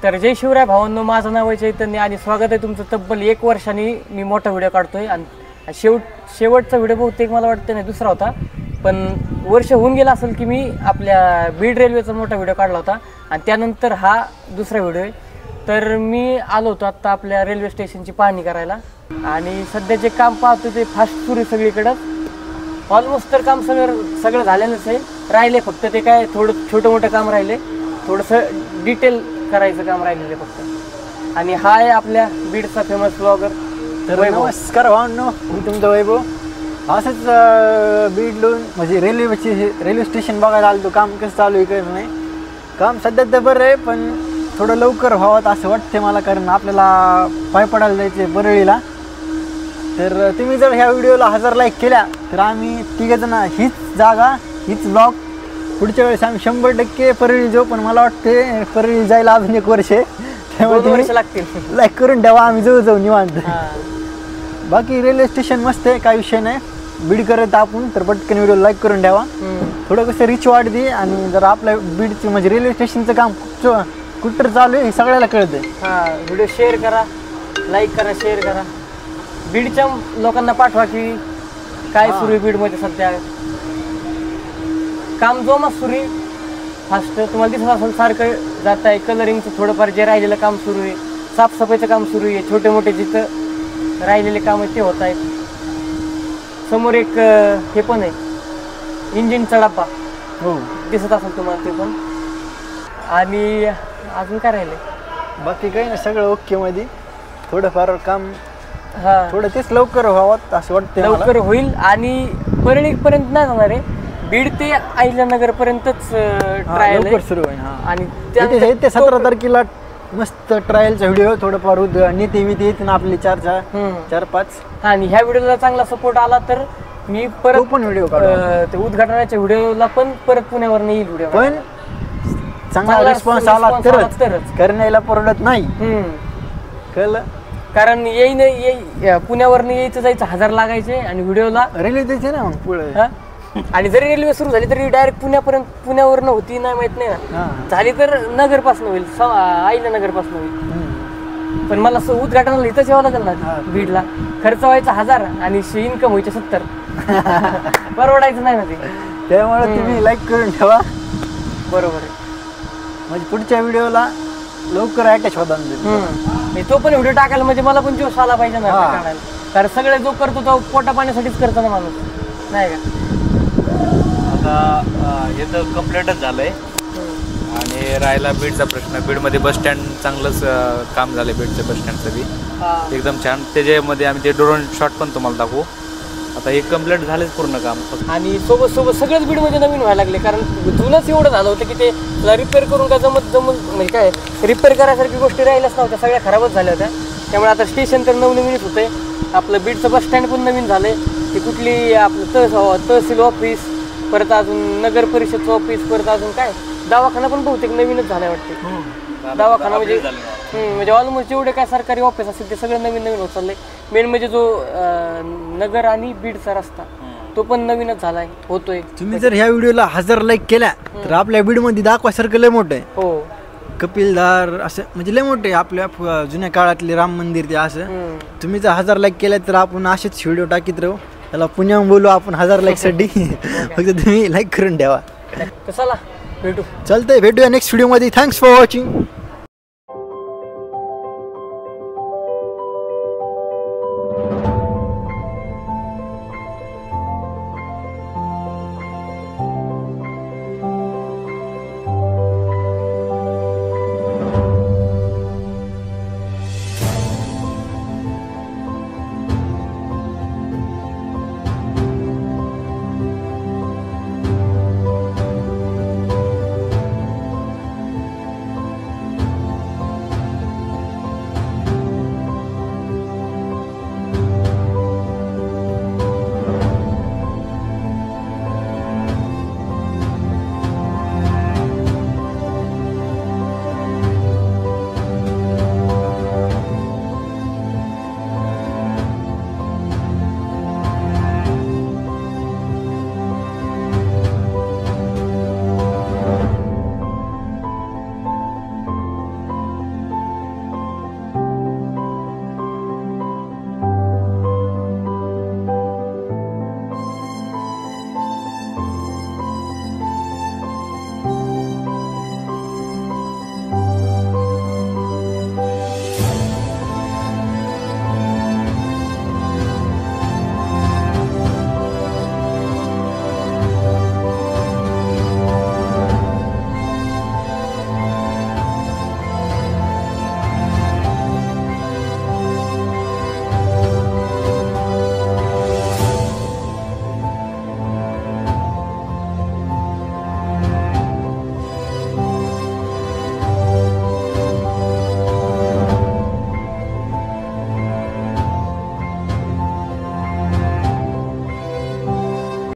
तर जय शिवराय भावांनो, माझं नाव आहे चैतन्य आणि स्वागत आहे तुमचं तब्बल 1 वर्षांनी मी मोठा व्हिडिओ काढतोय. आणि शेवटचा व्हिडिओ बहुतेक मला वाटतं नाही दुसरा होता, पण वर्ष होऊन गेला असेल की मी आपल्या बीड रेल्वेचा मोठा व्हिडिओ काढला होता आणि त्यानंतर हा दुसरा व्हिडिओ आहे. तर मी आलो होतो आत्ता आपल्या रेल्वे स्टेशनची पाहणी करायला आणि सध्या जे काम पाहतो ते फास्ट सुरू आहे सगळीकडं. ऑलमोस्ट तर काम सगळं झालेलंच आहे, राहिले फक्त ते काय थोडं छोटं मोठं काम राहिले, थोडंसं डिटेल करायचं काम राहिलेलं आहे फक्त. आणि हा आहे आपल्या बीडचा फेमस ब्लॉगर. तर नमस्कार भावांनो, मी तुमचा वैभव. असंच बीडलून म्हणजे रेल्वे स्टेशन बघायला आलो. तो काम कसं चालू आहे कसं नाही. काम सध्या तर बरं आहे, पण थोडं लवकर व्हावं असं वाटते मला, कारण आपल्याला पाय पडायला जायचं आहे परळीला. तर तुम्ही जर ह्या व्हिडिओला 1000 लाईक केल्या तर आम्ही तिघजण हीच जागा हीच ब्लॉग पुढच्या वेळेस आम्ही 100% परळी जाऊ. पण मला वाटते परळी जायला अजून 1 वर्ष आहे, त्यामुळे तुम्ही लागतील लाईक करून ठेवा. आम्ही जाऊ निवांत. बाकी रेल्वे स्टेशन मस्त आहे, काही विषय नाही. बीड करत आपण तर पटकन व्हिडिओ लाईक करून ठेवा. थोडं कसं रिच वाढते आणि जर आपल्या बीडचं म्हणजे रेल्वे स्टेशनचं काम कुठं चालू आहे हे सगळ्याला कळतंय. व्हिडिओ शेअर करा, लाईक करा, शेअर करा. बीडच्या लोकांना पाठवा की काय सुरू आहे बीडमध्ये सध्या. काम जोमात सुरू आहे, फास्ट. तुम्हाला दिसत असेल सारखं जात आहे. कलरिंगचं थोडंफार जे राहिलेलं काम सुरू आहे, साफसफाईचं काम सुरू आहे, छोटे मोठे जिथं राहिलेले काम आहे ते होत आहेत. समोर एक हे पण आहे, इंजिनचा डब्बा. हो, दिसत असेल तुम्हाला ते पण. आणि अजून काय राहिले? बाकी काही नाही, सगळं ओके मध्ये. थोडंफार काम थोडं तेच लवकर व्हावं असं वाटतं. लवकर होईल आणि परळीपर्यंत नाही जाणार आहे, बीड ते अहिल्यानगर पर्यंतच ट्रायल लवकर सुरू होईल. आणि ते 17 तारखेला मस्त ट्रायलचा व्हिडिओ थोडंफार नीती विधी येते ना आपली 4-5. आणि ह्या व्हिडिओला चांगला सपोर्ट आला तर मी परत पण व्हिडिओ ते उद्घाटनाच्या व्हिडिओला पण परत पुण्यावर येईल व्हिडिओ. पण चांगला रिस्पॉन्स आला तरच करण्याला परवडत नाही. कळलं? कारण पुण्यावरनं यायचं जायचं 1000 लागायचे आणि व्हिडिओला रेल्वे द्यायचे ना मग पुढे. आणि जरी रेल्वे सुरू झाली तरी डायरेक्ट पुण्यावरनं होती नाही माहित नाही ना. झाली तर नगरपासून होईल, अहिल्यानगरपासून होईल. पण मला उद्घाटनाला इथंच यावं लागेल ना बीडला. खर्च व्हायचा 1000 आणि इन्कम व्हायचे 70. परवडायचं नाही ना ते. त्यामुळे तुम्ही लाईक करून ठेवा. बरोबर आहे, म्हणजे पुढच्या व्हिडिओला लवकर अटॅच होता. तो पण व्हिडिओ टाकायला म्हणजे मला पण जोश आला पाहिजे ना काढायला. कारण सगळे जो करतो तो पोटा पाण्यासाठीच करतो ना माणूस, नाही का? आता हे तर कम्प्लीटच झालंय आणि राहिला बीडचा प्रश्न. बीडमध्ये बस स्टँड चांगलंच काम झालंय. बीडचं बस स्टँडचं बी एकदम छान. त्याच्यामध्ये आम्ही ते ड्रोन शॉट पण तुम्हाला दाखवू. आता हे कम्प्लीट झालेच पूर्ण काम. आणि सोबत सगळंच बीडमध्ये नवीन व्हायला लागले, कारण जुनंच एवढं झालं होतं की ते रिपेअर करून का जमत म्हणजे काय रिपेअर करायसारखी गोष्टी राहिल्याच नव्हत्या, सगळ्या खराबच झाल्या होत्या. त्यामुळे आता स्टेशन तर नवनवीनच होतंय. आपलं बीडचं बस स्टँड पण नवीन झालंय. ते कुठली आपलं तहसील ऑफिस, परत अजून नगर परिषदचं ऑफिस, परत अजून काय दवाखाना पण बहुतेक नवीनच झालाय वाटते. दवाखाना म्हणजे ऑलमोस्ट जेवढे काय सरकारी ऑफिस असेल ते सगळं नवीन होत चाललंय. मेन म्हणजे जो नगर आणि बीडचा रस्ता तो पण नवीनच झालाय, होतोय. तुम्ही जर ह्या व्हिडिओला 1000 लाईक केल्या तर आपल्या बीडमध्ये दाखवासारखं लय मोठं आहे. हो, कपिलधार असं म्हणजे लय मोठे आपल्या जुन्या काळातले राम मंदिर ते असं. तुम्ही जर 1000 लाईक केल्या तर आपण असेच व्हिडिओ टाकीत राहू. त्याला पुण्याहून बोलू आपण 1000 लाईक साठी. फक्त तुम्ही लाईक करून ठेवा. चला भेटू. चालतंय, भेटूया नेक्स्ट व्हिडिओ मध्ये. Thanks for watching.